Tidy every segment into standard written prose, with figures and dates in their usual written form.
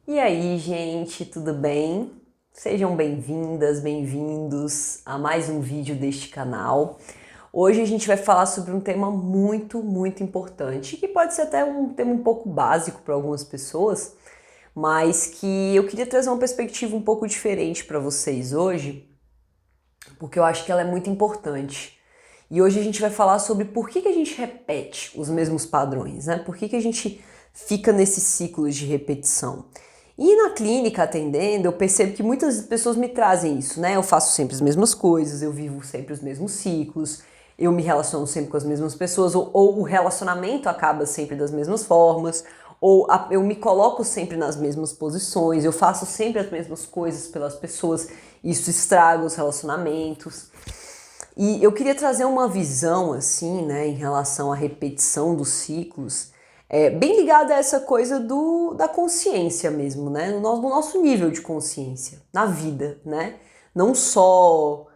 E aí, gente, tudo bem? Sejam bem-vindas, bem-vindos a mais um vídeo deste canal. Hoje a gente vai falar sobre um tema muito importante, que pode ser até um tema um pouco básico para algumas pessoas, mas que eu queria trazer uma perspectiva um pouco diferente para vocês hoje, porque eu acho que ela é muito importante. E hoje a gente vai falar sobre por que a gente repete os mesmos padrões, né? Por que a gente fica nesses ciclos de repetição. E na clínica, atendendo, eu percebo que muitas pessoas me trazem isso, né? Eu faço sempre as mesmas coisas, eu vivo sempre os mesmos ciclos, eu me relaciono sempre com as mesmas pessoas, ou o relacionamento acaba sempre das mesmas formas, eu me coloco sempre nas mesmas posições, eu faço sempre as mesmas coisas pelas pessoas, isso estraga os relacionamentos. E eu queria trazer uma visão, assim, né, em relação à repetição dos ciclos, bem ligada a essa coisa da consciência mesmo, né, no nosso nível de consciência, na vida, né, não só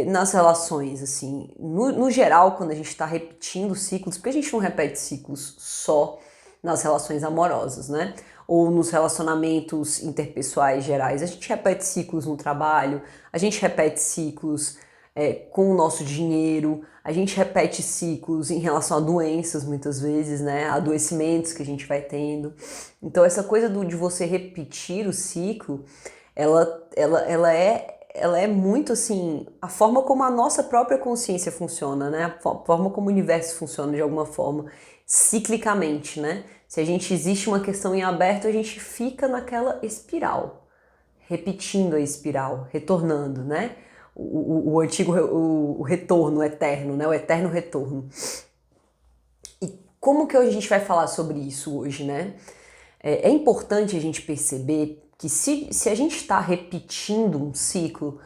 nas relações, assim, no geral, quando a gente está repetindo ciclos, porque a gente não repete ciclos só nas relações amorosas, né, ou nos relacionamentos interpessoais gerais, a gente repete ciclos no trabalho, a gente repete ciclos com o nosso dinheiro, a gente repete ciclos em relação a doenças muitas vezes, né? Adoecimentos que a gente vai tendo. Então essa coisa de você repetir o ciclo, ela é muito assim, a forma como a nossa própria consciência funciona, né? A forma como o universo funciona de alguma forma, ciclicamente, né? Se a gente existe uma questão em aberto, a gente fica naquela espiral, repetindo a espiral, retornando, né? O antigo, o retorno eterno, né? O eterno retorno. E como que a gente vai falar sobre isso hoje, né? É importante a gente perceber que se a gente está repetindo um ciclo,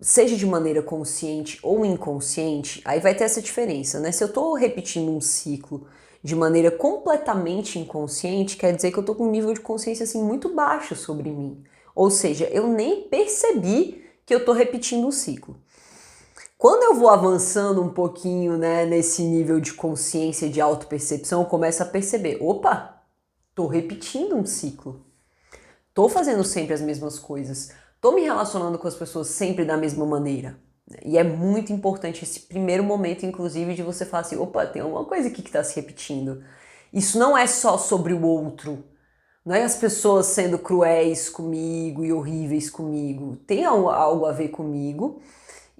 seja de maneira consciente ou inconsciente, aí vai ter essa diferença, né? Se eu estou repetindo um ciclo de maneira completamente inconsciente, quer dizer que eu estou com um nível de consciência assim muito baixo sobre mim. Ou seja, eu nem percebi que eu estou repetindo um ciclo. Quando eu vou avançando um pouquinho, né, nesse nível de consciência, de autopercepção, eu começo a perceber, opa, tô repetindo um ciclo. Tô fazendo sempre as mesmas coisas. Tô me relacionando com as pessoas sempre da mesma maneira. E é muito importante esse primeiro momento, inclusive, de você falar assim, opa, tem alguma coisa aqui que está se repetindo. Isso não é só sobre o outro. Não é as pessoas sendo cruéis comigo e horríveis comigo. Tem algo a ver comigo.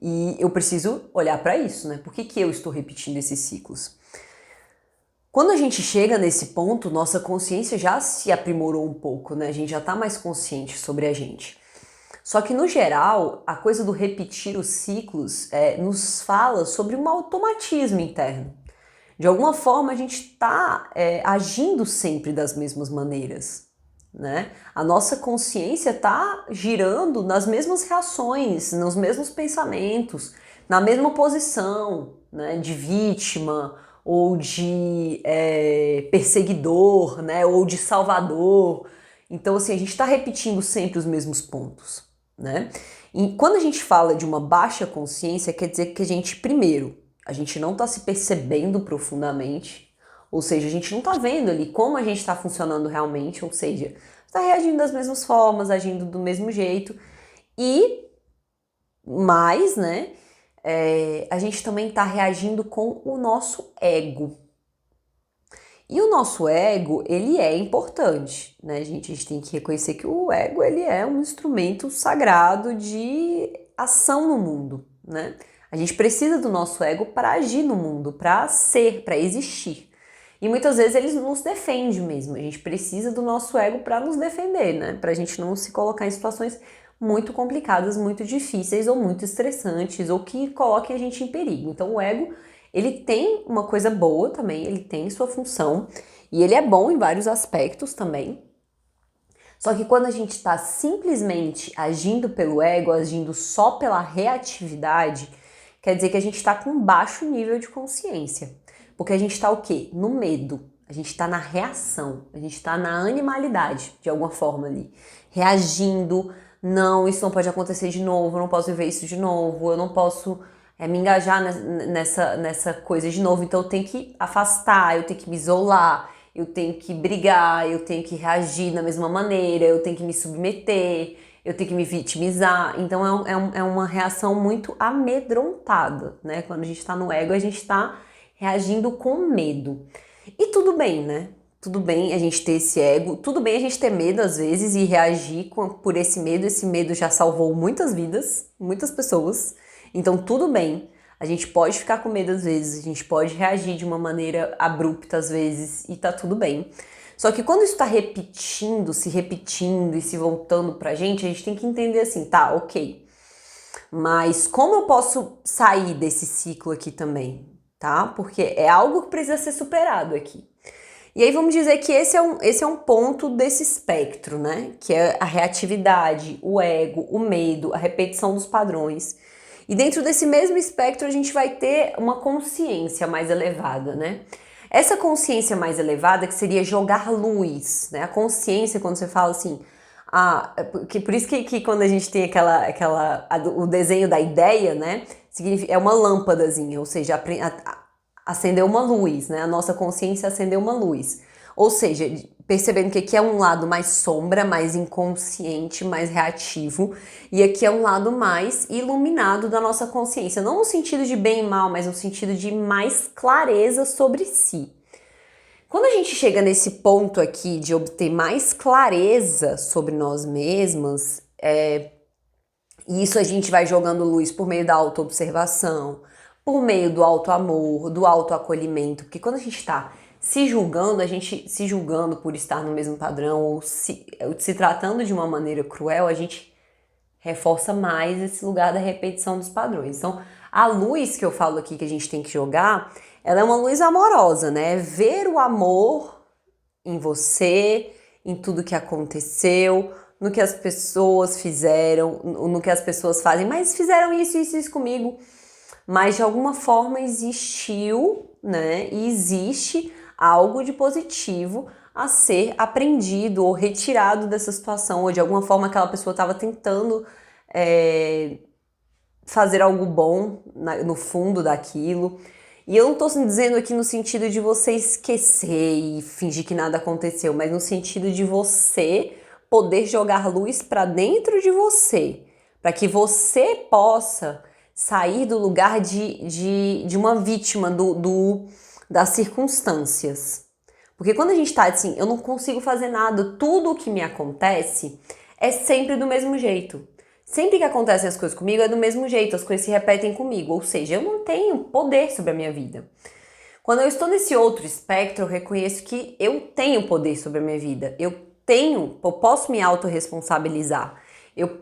E eu preciso olhar para isso, né? Por que eu estou repetindo esses ciclos? Quando a gente chega nesse ponto, nossa consciência já se aprimorou um pouco, né? A gente já está mais consciente sobre a gente. Só que no geral, a coisa do repetir os ciclos nos fala sobre um automatismo interno. De alguma forma, a gente está agindo sempre das mesmas maneiras, né? A nossa consciência está girando nas mesmas reações, nos mesmos pensamentos, na mesma posição, né? De vítima ou de perseguidor, né? Ou de salvador. Então, assim, a gente está repetindo sempre os mesmos pontos, né? E quando a gente fala de uma baixa consciência, quer dizer que a gente, primeiro, a gente não está se percebendo profundamente, ou seja, a gente não está vendo ali como a gente está funcionando realmente, ou seja, está reagindo das mesmas formas, agindo do mesmo jeito, e mais, né, a gente também está reagindo com o nosso ego. E o nosso ego, ele é importante, né, gente? A gente tem que reconhecer que o ego, ele é um instrumento sagrado de ação no mundo, né? A gente precisa do nosso ego para agir no mundo, para ser, para existir. E muitas vezes ele nos defende mesmo. A gente precisa do nosso ego para nos defender, né? Para a gente não se colocar em situações muito complicadas, muito difíceis ou muito estressantes ou que coloquem a gente em perigo. Então o ego, ele tem uma coisa boa também, ele tem sua função e ele é bom em vários aspectos também. Só que quando a gente está simplesmente agindo pelo ego, agindo só pela reatividade, quer dizer que a gente está com baixo nível de consciência. Porque a gente está o quê? No medo. A gente está na reação. A gente está na animalidade, de alguma forma ali. Reagindo. Não, isso não pode acontecer de novo. Eu não posso viver isso de novo. Eu não posso me engajar nessa coisa de novo. Então eu tenho que afastar, eu tenho que me isolar. eu tenho que brigar, eu tenho que reagir da mesma maneira, eu tenho que me submeter, eu tenho que me vitimizar. Então é uma reação muito amedrontada, né? Quando a gente tá no ego, a gente tá reagindo com medo. E tudo bem, né? Tudo bem a gente ter esse ego, tudo bem a gente ter medo às vezes e reagir por esse medo já salvou muitas vidas, muitas pessoas, então tudo bem, a gente pode ficar com medo às vezes, a gente pode reagir de uma maneira abrupta às vezes e tá tudo bem. Só que quando isso tá se repetindo e se voltando pra gente, a gente tem que entender assim, tá, ok, mas como eu posso sair desse ciclo aqui também, tá? Porque é algo que precisa ser superado aqui. E aí vamos dizer que esse é um ponto desse espectro, né? Que é a reatividade, o ego, o medo, a repetição dos padrões. E dentro desse mesmo espectro a gente vai ter uma consciência mais elevada, né? Essa consciência mais elevada que seria jogar luz, né? A consciência, quando você fala assim, por isso que quando a gente tem o desenho da ideia, né? É uma lâmpadazinha, ou seja, acendeu uma luz, né? A nossa consciência acendeu uma luz. Ou seja, percebendo que aqui é um lado mais sombra, mais inconsciente, mais reativo, e aqui é um lado mais iluminado da nossa consciência. Não no sentido de bem e mal, mas no sentido de mais clareza sobre si. Quando a gente chega nesse ponto aqui de obter mais clareza sobre nós mesmos, e isso a gente vai jogando luz por meio da autoobservação, por meio do autoamor, do autoacolhimento, porque quando a gente está se julgando, a gente se julgando por estar no mesmo padrão ou se tratando de uma maneira cruel, a gente reforça mais esse lugar da repetição dos padrões. Então, a luz que eu falo aqui que a gente tem que jogar, ela é uma luz amorosa, né? Ver o amor em você, em tudo que aconteceu, no que as pessoas fizeram, no que as pessoas fazem, mas fizeram isso comigo. Mas de alguma forma existiu, né? E existe algo de positivo a ser aprendido ou retirado dessa situação, ou de alguma forma aquela pessoa estava tentando fazer algo bom no fundo daquilo. E eu não tô dizendo aqui no sentido de você esquecer e fingir que nada aconteceu, mas no sentido de você poder jogar luz para dentro de você, para que você possa sair do lugar de uma vítima das circunstâncias. Porque quando a gente tá assim, eu não consigo fazer nada, tudo o que me acontece é sempre do mesmo jeito. Sempre que acontecem as coisas comigo é do mesmo jeito, as coisas se repetem comigo, ou seja, eu não tenho poder sobre a minha vida. Quando eu estou nesse outro espectro, eu reconheço que eu tenho poder sobre a minha vida, eu posso me autorresponsabilizar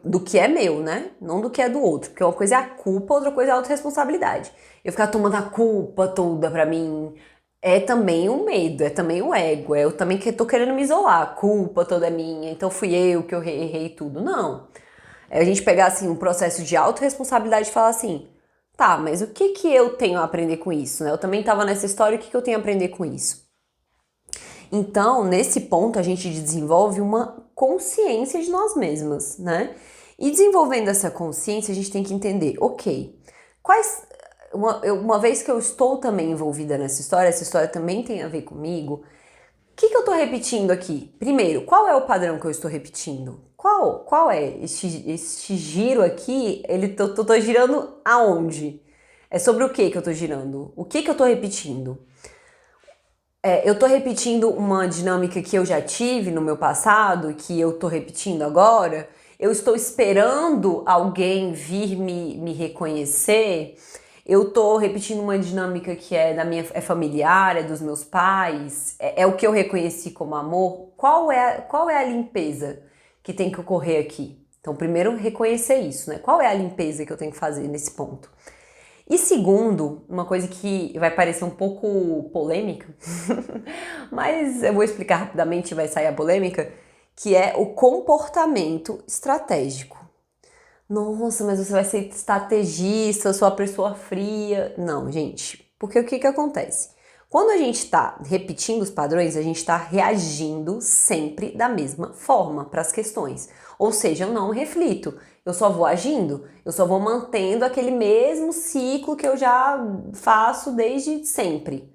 do que é meu, né? Não do que é do outro, porque uma coisa é a culpa, outra coisa é a autorresponsabilidade. Eu ficar tomando a culpa toda pra mim é também o medo, é também o ego, eu também que tô querendo me isolar, a culpa toda é minha, então fui eu que eu errei tudo. Não. É a gente pegar assim um processo de autorresponsabilidade e falar assim, tá, mas o que eu tenho a aprender com isso, né? Eu também tava nessa história, o que eu tenho a aprender com isso? Então, nesse ponto, a gente desenvolve uma consciência de nós mesmas, né? E desenvolvendo essa consciência, a gente tem que entender, ok, uma vez que eu estou também envolvida nessa história, essa história também tem a ver comigo, o que eu tô repetindo aqui? Primeiro, qual é o padrão que eu estou repetindo? Qual é este giro aqui? Tô girando aonde? É sobre o que eu tô girando? O que eu tô repetindo? Eu tô repetindo uma dinâmica que eu já tive no meu passado, que eu tô repetindo agora? Eu estou esperando alguém vir me reconhecer? Eu tô repetindo uma dinâmica que é familiar, é dos meus pais, é o que eu reconheci como amor? Qual é a limpeza que tem que ocorrer aqui? Então, primeiro, reconhecer isso, né? Qual é a limpeza que eu tenho que fazer nesse ponto? E segundo, uma coisa que vai parecer um pouco polêmica, mas eu vou explicar rapidamente e vai sair a polêmica, que é o comportamento estratégico. Nossa, mas você vai ser estrategista, sou a pessoa fria. Não, gente, porque o que acontece? Quando a gente está repetindo os padrões, a gente está reagindo sempre da mesma forma para as questões. Ou seja, eu não reflito, eu só vou agindo, eu só vou mantendo aquele mesmo ciclo que eu já faço desde sempre.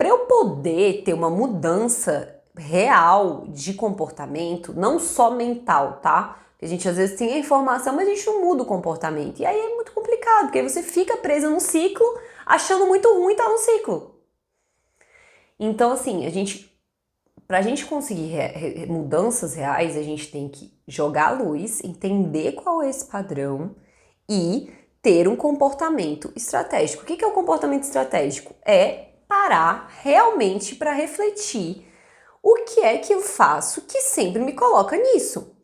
Para eu poder ter uma mudança real de comportamento, não só mental, tá? A gente às vezes tem a informação, mas a gente não muda o comportamento. E aí é muito complicado, porque aí você fica presa num ciclo, achando muito ruim estar no ciclo. Então, assim, pra gente conseguir mudanças reais, a gente tem que jogar a luz, entender qual é esse padrão e ter um comportamento estratégico. O que é o comportamento estratégico? É parar realmente para refletir o que é que eu faço que sempre me coloca nisso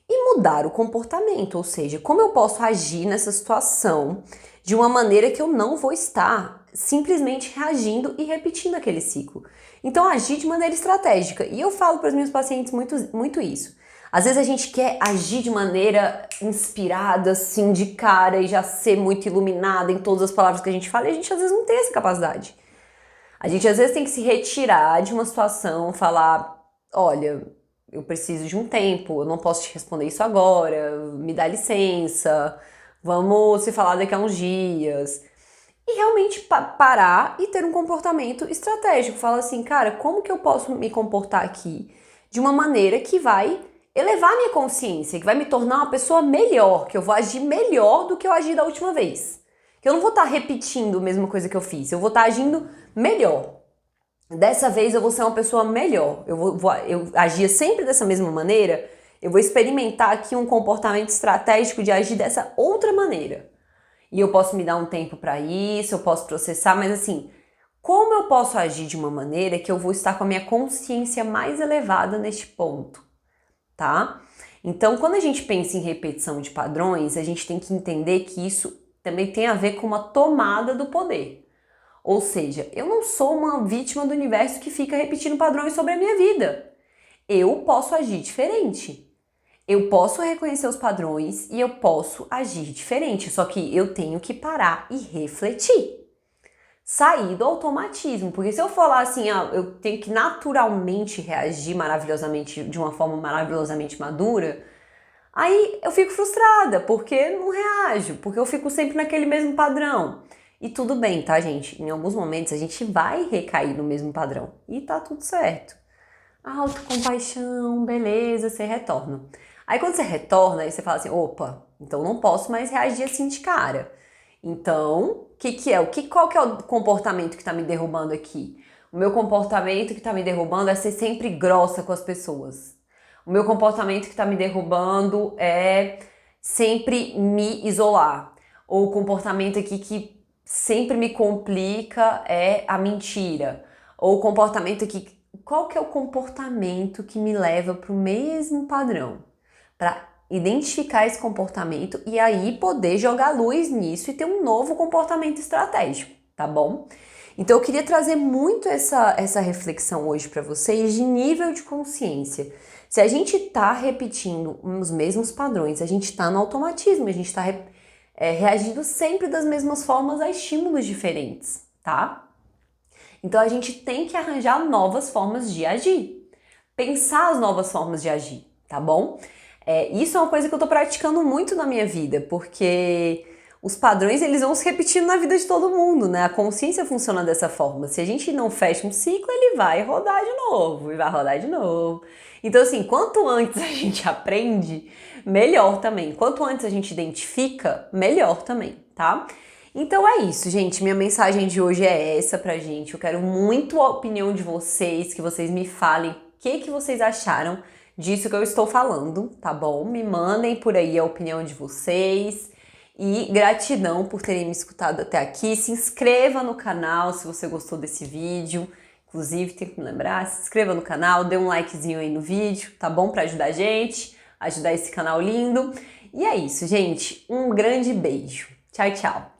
e mudar o comportamento, ou seja, como eu posso agir nessa situação de uma maneira que eu não vou estar simplesmente reagindo e repetindo aquele ciclo. Então, agir de maneira estratégica. E eu falo para os meus pacientes muito isso. Às vezes a gente quer agir de maneira inspirada, assim, de cara e já ser muito iluminada em todas as palavras que a gente fala, e a gente às vezes não tem essa capacidade. A gente às vezes tem que se retirar de uma situação, falar, olha, eu preciso de um tempo, eu não posso te responder isso agora, me dá licença, vamos se falar daqui a uns dias. E realmente parar e ter um comportamento estratégico. Fala assim, cara, como que eu posso me comportar aqui de uma maneira que vai elevar minha consciência, que vai me tornar uma pessoa melhor, que eu vou agir melhor do que eu agi da última vez. Que eu não vou estar repetindo a mesma coisa que eu fiz, eu vou estar agindo melhor. Dessa vez eu vou ser uma pessoa melhor. Eu agia sempre dessa mesma maneira, eu vou experimentar aqui um comportamento estratégico de agir dessa outra maneira. E eu posso me dar um tempo para isso, eu posso processar, mas assim, como eu posso agir de uma maneira que eu vou estar com a minha consciência mais elevada neste ponto, tá? Então, quando a gente pensa em repetição de padrões, a gente tem que entender que isso também tem a ver com uma tomada do poder. Ou seja, eu não sou uma vítima do universo que fica repetindo padrões sobre a minha vida. Eu posso agir diferente. Eu posso reconhecer os padrões e eu posso agir diferente, só que eu tenho que parar e refletir. Sair do automatismo, porque se eu falar assim, eu tenho que naturalmente reagir maravilhosamente, de uma forma maravilhosamente madura, aí eu fico frustrada, porque não reajo, porque eu fico sempre naquele mesmo padrão. E tudo bem, tá, gente? Em alguns momentos a gente vai recair no mesmo padrão e tá tudo certo. Autocompaixão, beleza, você retorna. Aí quando você retorna, aí você fala assim, opa, então não posso mais reagir assim de cara. Então, qual que é o comportamento que tá me derrubando aqui? O meu comportamento que tá me derrubando é ser sempre grossa com as pessoas. O meu comportamento que tá me derrubando é sempre me isolar. Ou o comportamento aqui que sempre me complica é a mentira. Ou o comportamento aqui, qual que é o comportamento que me leva para o mesmo padrão? Para identificar esse comportamento e aí poder jogar luz nisso e ter um novo comportamento estratégico, tá bom? Então eu queria trazer muito essa reflexão hoje para vocês de nível de consciência. Se a gente tá repetindo os mesmos padrões, a gente tá no automatismo, a gente tá reagindo sempre das mesmas formas a estímulos diferentes, tá? Então a gente tem que arranjar novas formas de agir, pensar as novas formas de agir, tá bom? Isso é uma coisa que eu tô praticando muito na minha vida, porque os padrões eles vão se repetindo na vida de todo mundo, né? A consciência funciona dessa forma. Se a gente não fecha um ciclo, ele vai rodar de novo, e vai rodar de novo. Então assim, quanto antes a gente aprende, melhor também. Quanto antes a gente identifica, melhor também, tá? Então é isso, gente. Minha mensagem de hoje é essa pra gente. Eu quero muito a opinião de vocês, que vocês me falem o que vocês acharam disso que eu estou falando, tá bom? Me mandem por aí a opinião de vocês. E gratidão por terem me escutado até aqui. Se inscreva no canal se você gostou desse vídeo. Inclusive, tem que me lembrar, se inscreva no canal, dê um likezinho aí no vídeo, tá bom? Pra ajudar a gente, ajudar esse canal lindo. E é isso, gente. Um grande beijo. Tchau, tchau.